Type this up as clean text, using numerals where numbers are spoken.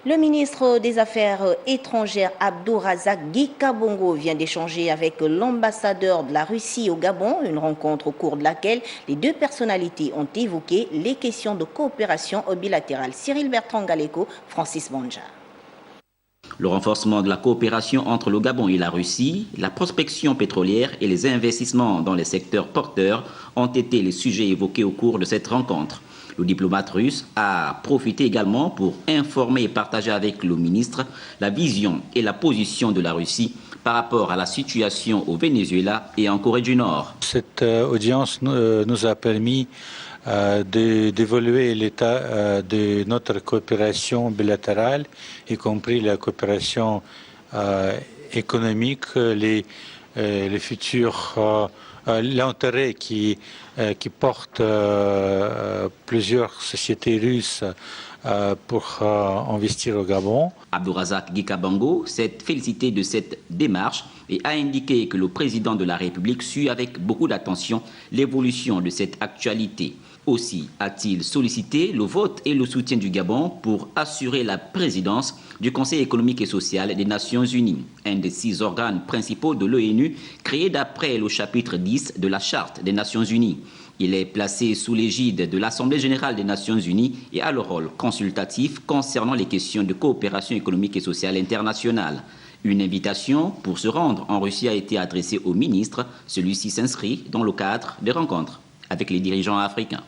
Le ministre des Affaires étrangères Abdourazak Guikabongo vient d'échanger avec l'ambassadeur de la Russie au Gabon, une rencontre au cours de laquelle les deux personnalités ont évoqué les questions de coopération bilatérale. Cyril Bertrand Galeko, Francis Banja. Le renforcement de la coopération entre le Gabon et la Russie, la prospection pétrolière et les investissements dans les secteurs porteurs ont été les sujets évoqués au cours de cette rencontre. Le diplomate russe a profité également pour informer et partager avec le ministre la vision et la position de la Russie par rapport à la situation au Venezuela et en Corée du Nord. Cette audience nous a permis d'évaluer l'état de notre coopération bilatérale, y compris la coopération économique, les futurs l'intérêt qui porte plusieurs sociétés russes pour investir au Gabon. Abdourazak Guikabongo s'est félicité de cette démarche et a indiqué que le président de la République suit avec beaucoup d'attention l'évolution de cette actualité. Aussi a-t-il sollicité le vote et le soutien du Gabon pour assurer la présidence du Conseil économique et social des Nations Unies, un des 6 organes principaux de l'ONU créé d'après le chapitre 10 de la Charte des Nations Unies. Il est placé sous l'égide de l'Assemblée générale des Nations Unies et a le rôle consultatif concernant les questions de coopération économique et sociale internationale. Une invitation pour se rendre en Russie a été adressée au ministre. Celui-ci s'inscrit dans le cadre des rencontres avec les dirigeants africains.